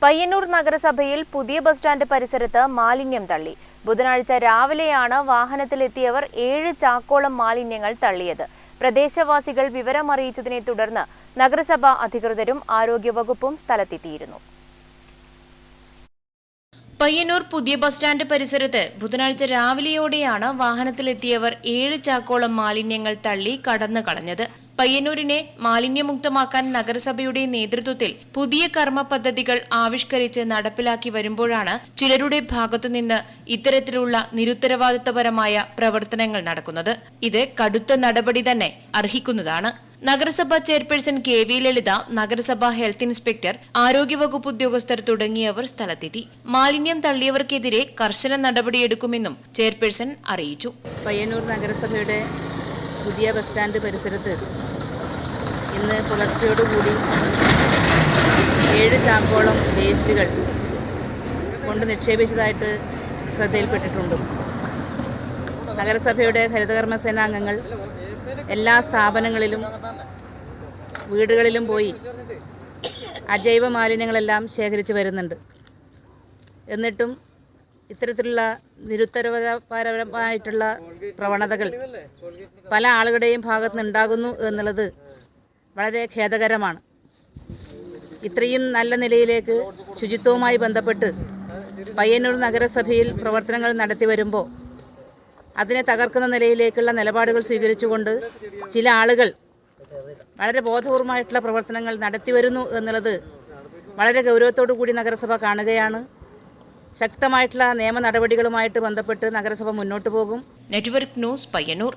പയ്യന്നൂർ നഗരസഭയിൽ പുതിയ bus stand പരിസരത്ത് മാലിന്യം തള്ളി. ബുധനാഴ്ച രാവിലെയാണ് വാഹനത്തിലെത്തിയവർ 7 ചാക്കോളം മാലിന്യങ്ങൾ തള്ളിയത്. പ്രദേശവാസികൾ വിവരമറിയിച്ചതിനെ തുടർന്ന് നഗരസഭാ അധികൃതരും ആരോഗ്യവകുപ്പും സ്ഥലത്തെത്തിയിരുന്നു. പയ്യന്നൂർ പുതിയ ബസ് സ്റ്റാൻഡ് പരിസരത്ത് ബുധനാഴ്ച രാവിലെയോടെയാണ് വാഹനത്തിലെത്തിയവർ 7 ചാക്കോളം മാലിന്യങ്ങൾ തള്ളി കടന്നു കളഞ്ഞത്. പയ്യന്നൂരിനെ മാലിന്യമുക്തമാക്കാൻ നഗരസഭയുടെ നേതൃത്വത്തിൽ പുതിയ കർമ്മ പദ്ധതികൾ ആവിഷ്കരിച്ച് നടപ്പിലാക്കി വരുമ്പോഴാണ് ചിലരുടെ ഭാഗത്തുനിന്ന് ഇത്തരത്തിലുള്ള നിരുത്തരവാദിത്വപരമായ പ്രവർത്തനങ്ങൾ നടക്കുന്നത്. ഇത് കടുത്ത നടപടി തന്നെ അർഹിക്കുന്നതാണ്. നഗരസഭാ ചെയർപേഴ്സൺ KV ലളിത, നഗരസഭാ ഹെൽത്ത് ഇൻസ്പെക്ടർ, ആരോഗ്യവകുപ്പ് ഉദ്യോഗസ്ഥർ തുടങ്ങിയവർ സ്ഥലത്തെത്തി. മാലിന്യം തള്ളിയവർക്കെതിരെ കർശന നടപടിയെടുക്കുമെന്നും ചെയർപേഴ്സൺ അറിയിച്ചു. പയ്യന്നൂർ നഗരസഭയുടെ പുതിയ ബസ് സ്റ്റാൻഡ് പരിസരത്ത് ഇന്ന് പുലർച്ചയോടുകൂടി 7 ചാക്കോളം വേസ്റ്റുകൾ കൊണ്ട് നിക്ഷേപിച്ചതായിട്ട് ശ്രദ്ധയിൽപ്പെട്ടിട്ടുണ്ട്. നഗരസഭയുടെ ഹരിതകർമ്മസേനാംഗങ്ങൾ എല്ലാ സ്ഥാപനങ്ങളിലും വീടുകളിലും പോയി അജൈവ മാലിന്യങ്ങളെല്ലാം ശേഖരിച്ച് വരുന്നുണ്ട്. എന്നിട്ടും ഇത്തരത്തിലുള്ള നിരുത്തരവാദപരമായിട്ടുള്ള പ്രവണതകൾ പല ആളുകളുടെയും ഭാഗത്ത് നിന്നുണ്ടാകുന്നു എന്നുള്ളത് വളരെ ഖേദകരമാണ്. ഇത്രയും നല്ല നിലയിലേക്ക് ശുചിത്വവുമായി ബന്ധപ്പെട്ട് പയ്യന്നൂർ നഗരസഭയിൽ പ്രവർത്തനങ്ങൾ നടത്തി വരുമ്പോൾ അതിനെ തകർക്കുന്ന നിലയിലേക്കുള്ള നിലപാടുകൾ സ്വീകരിച്ചുകൊണ്ട് ചില ആളുകൾ വളരെ ബോധപൂർവമായിട്ടുള്ള പ്രവർത്തനങ്ങൾ നടത്തി വരുന്നു എന്നുള്ളത് വളരെ ഗൗരവത്തോടു കൂടി നഗരസഭ കാണുകയാണ്. ശക്തമായിട്ടുള്ള നിയമ നടപടികളുമായിട്ട് ബന്ധപ്പെട്ട് നഗരസഭ മുന്നോട്ട് പോകും. Network news, Payyanur.